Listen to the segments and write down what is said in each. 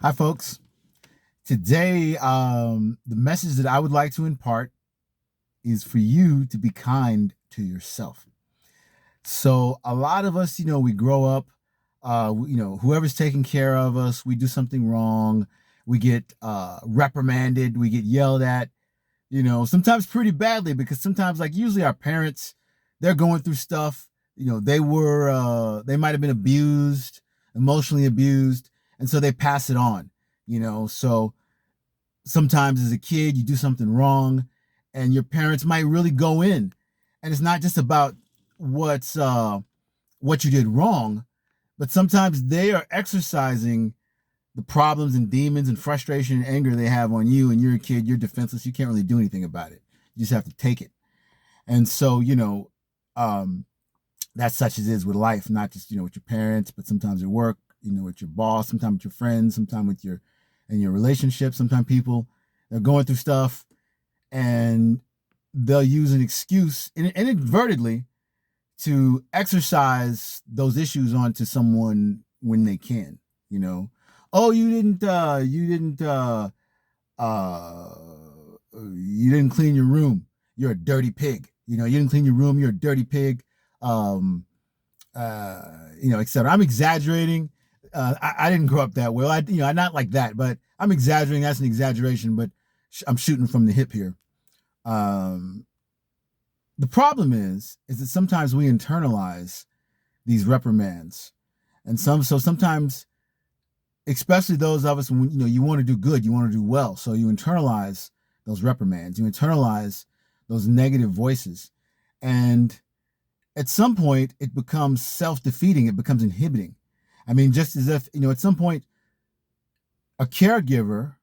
Hi, folks. Today, the message that I would like to impart is for you to be kind to yourself. So, a lot of us, we grow up, whoever's taking care of us, we do something wrong, we get reprimanded, we get yelled at, sometimes pretty badly because sometimes, like, usually our parents, they're going through stuff, they might have been abused, emotionally abused, and so they pass it on, so sometimes as a kid you do something wrong and your parents might really go in, and it's not just about what's what you did wrong, but sometimes they are exercising the problems and demons and frustration and anger they have on you, and you're a kid, you're defenseless, you can't really do anything about it, you just have to take it. And so um that's such as it is with life, not just with your parents, but sometimes at work, with your boss, sometimes with your friends, sometimes with your in your relationship. Sometimes people, they're going through stuff and they'll use an excuse inadvertently to exercise those issues onto someone when they can. you know oh, uh you didn't clean your room, you're a dirty pig. You didn't clean your room, you're a dirty pig. um Etc. I'm exaggerating. I didn't grow up that well. I'm not like that, but I'm exaggerating. That's an exaggeration, but I'm shooting from the hip here. Um, the problem is that sometimes we internalize these reprimands, and sometimes, especially those of us when you want to do good, you want to do well, so you internalize those reprimands, you internalize those negative voices, and at some point it becomes self-defeating, it becomes inhibiting. I mean, just as if, at some point, a caregiver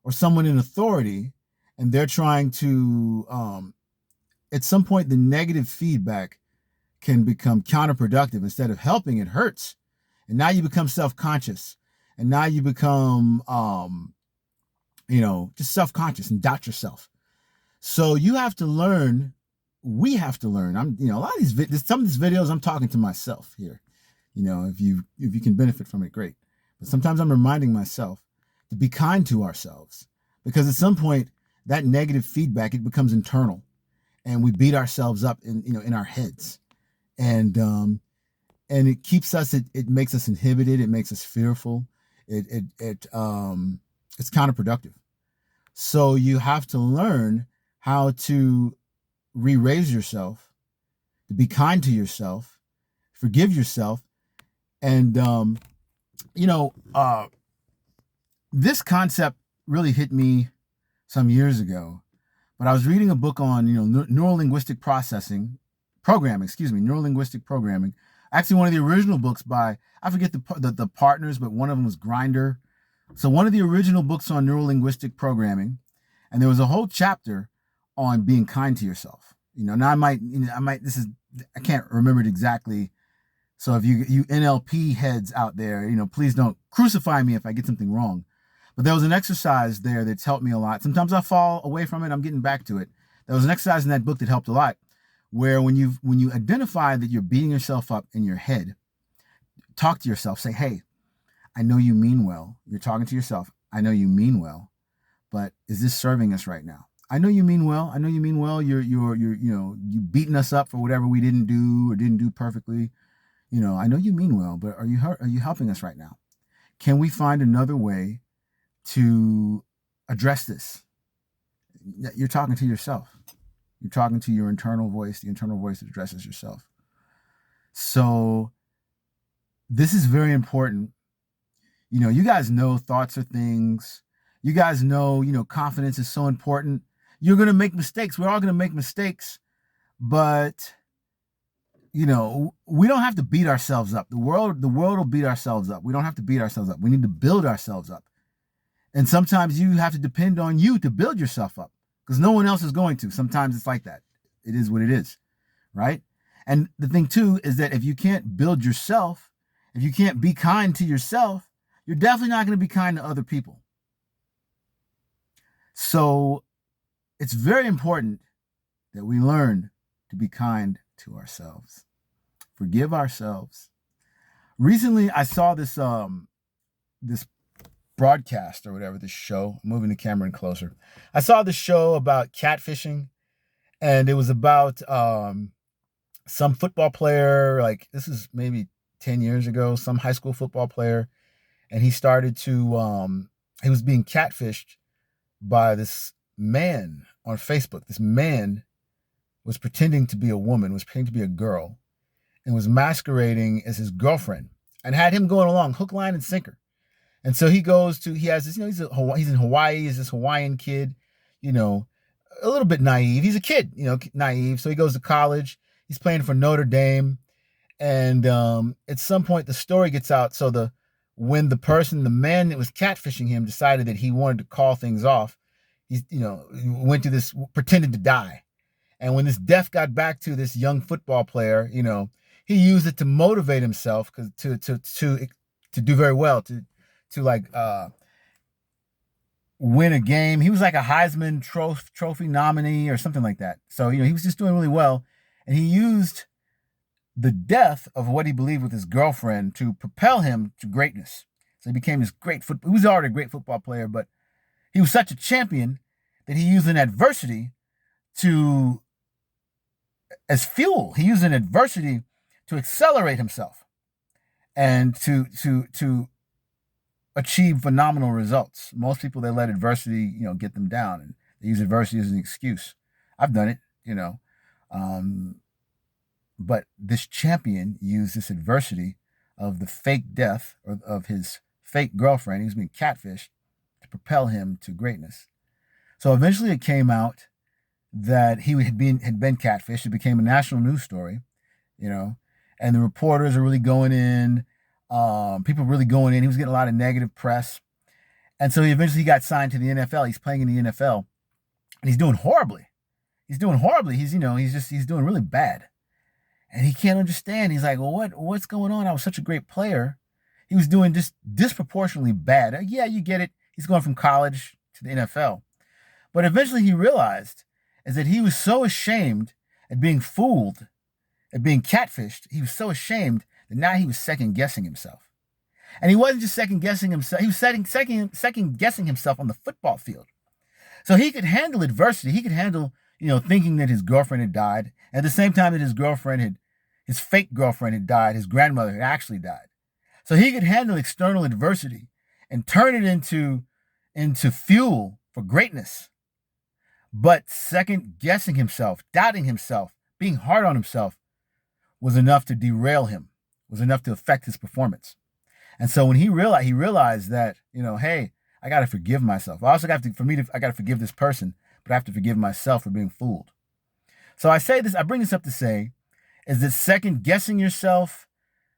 or someone in authority, and they're trying to, at some point, the negative feedback can become counterproductive. Instead of helping, it hurts. And now you become self-conscious. And now you become, just self-conscious and doubt yourself. So you have to learn. We have to learn. A lot of some of these videos, I'm talking to myself here. If you can benefit from it, great. But sometimes I'm reminding myself to be kind to ourselves, because at some point that negative feedback, it becomes internal, and we beat ourselves up in our heads, and it keeps us. It makes us inhibited. It makes us fearful. It's counterproductive. So you have to learn how to re-raise yourself, to be kind to yourself, forgive yourself, and you know, uh, this concept really hit me some years ago. But I was reading a book on neural linguistic processing, programming. Excuse me, neural linguistic programming. Actually, one of the original books by, I forget the partners, but one of them was Grinder. So one of the original books on neural linguistic programming, and there was a whole chapter on being kind to yourself. Now I might this is I can't remember it exactly. So if you NLP heads out there, please don't crucify me if I get something wrong. But there was an exercise there that's helped me a lot. Sometimes I fall away from it. I'm getting back to it. There was an exercise in that book that helped a lot, where when you identify that you're beating yourself up in your head, talk to yourself. Say, "Hey, I know you mean well." You're talking to yourself. I know you mean well, but is this serving us right now? I know you mean well. I know you mean well. You beating us up for whatever we didn't do or didn't do perfectly. I know you mean well, but are you helping us right now? Can we find another way to address this? You're talking to yourself. You're talking to your internal voice, the internal voice that addresses yourself. So this is very important. You guys know thoughts are things. You guys know, confidence is so important. You're going to make mistakes. We're all going to make mistakes, but we don't have to beat ourselves up. The world will beat ourselves up. We don't have to beat ourselves up. We need to build ourselves up. And sometimes you have to depend on you to build yourself up, because no one else is going to. Sometimes it's like that. It is what it is, right? And the thing too is that if you can't build yourself, if you can't be kind to yourself, you're definitely not going to be kind to other people. So it's very important that we learn to be kind to ourselves, forgive ourselves. Recently, I saw this broadcast or whatever, this show. I'm moving the camera in closer. I saw this show about catfishing, and it was about some football player. Like, this is maybe 10 years ago, some high school football player, and he started to he was being catfished by this man on Facebook. This man was pretending to be a woman, was pretending to be a girl, and was masquerading as his girlfriend, and had him going along hook, line, and sinker. And so he goes to, he has this, he's in Hawaii, he's this Hawaiian kid, you know, a little bit naive. He's a kid, naive. So he goes to college. He's playing for Notre Dame. And at some point, the story gets out. So when the man that was catfishing him decided that he wanted to call things off, he went to this, pretended to die. And when this death got back to this young football player, he used it to motivate himself to do very well, to win a game. He was like a Heisman Trophy nominee or something like that. So, he was just doing really well. And he used the death of what he believed with his girlfriend to propel him to greatness. So he became this he was already a great football player, but he was such a champion that he used an adversity as fuel. He used an adversity to accelerate himself and to achieve phenomenal results. Most people, they let adversity, get them down, and they use adversity as an excuse. I've done it, but this champion used this adversity of the fake death of his fake girlfriend, he was being catfished, to propel him to greatness. So eventually it came out that he had been catfished. It became a national news story, and the reporters are really going in. People really going in. He was getting a lot of negative press. And so he eventually got signed to the NFL. He's playing in the NFL, and he's doing horribly. He's doing doing really bad. And he can't understand. He's like, well, what's going on? I was such a great player. He was doing just disproportionately bad. Yeah, you get it. He's going from college to the NFL. But eventually he realized is that he was so ashamed at being fooled, at being catfished. He was so ashamed that now he was second-guessing himself. And he wasn't just second-guessing himself. He was second-guessing himself on the football field. So he could handle adversity. He could handle, thinking that his girlfriend had died. At the same time that his fake girlfriend had died, his grandmother had actually died. So he could handle external adversity and turn it into fuel for greatness. But second-guessing himself, doubting himself, being hard on himself was enough to derail him, was enough to affect his performance. And so when he realized that, hey, I got to forgive myself. I also got to forgive this person, but I have to forgive myself for being fooled. So I bring this up to say, is that second-guessing yourself,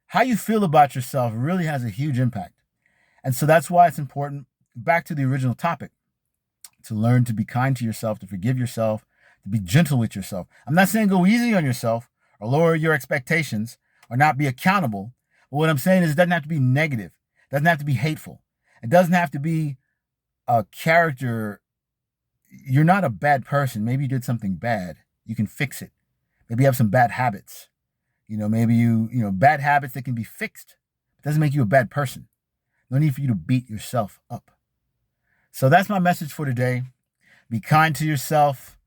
how you feel about yourself really has a huge impact. And so that's why it's important, back to the original topic, to learn to be kind to yourself, to forgive yourself, to be gentle with yourself. I'm not saying go easy on yourself or lower your expectations or not be accountable. But what I'm saying is it doesn't have to be negative. It doesn't have to be hateful. It doesn't have to be a character. You're not a bad person. Maybe you did something bad. You can fix it. Maybe you have some bad habits. Maybe bad habits that can be fixed. It doesn't make you a bad person. No need for you to beat yourself up. So that's my message for today. Be kind to yourself.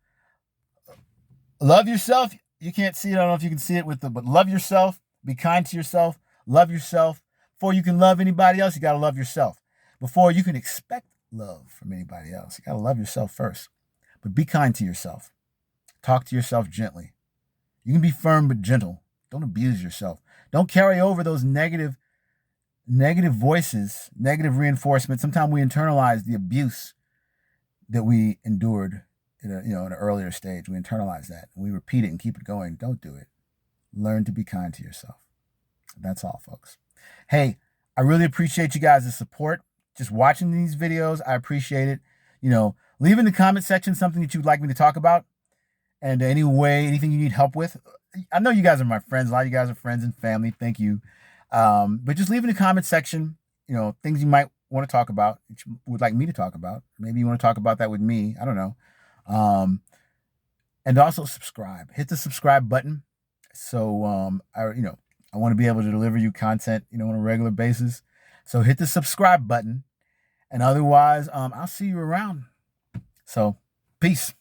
Love yourself. You can't see it. I don't know if you can see it but love yourself. Be kind to yourself. Love yourself. Before you can love anybody else, you got to love yourself. Before you can expect love from anybody else, you got to love yourself first. But be kind to yourself. Talk to yourself gently. You can be firm but gentle. Don't abuse yourself. Don't carry over those negative voices, negative reinforcement. Sometimes we internalize the abuse that we endured in an earlier stage. We internalize that and we repeat it and keep it going. Don't do it. Learn to be kind to yourself. That's all, folks. Hey, I really appreciate you guys' support. Just watching these videos, I appreciate it. Leave in the comment section something that you'd like me to talk about, and anything you need help with. I know you guys are my friends. A lot of you guys are friends and family. Thank you. But just leave in the comment section, things you might want to talk about, that you would like me to talk about. Maybe you want to talk about that with me. I don't know. And also subscribe. Hit the subscribe button. So I want to be able to deliver you content, on a regular basis. So hit the subscribe button. And otherwise, I'll see you around. So, peace.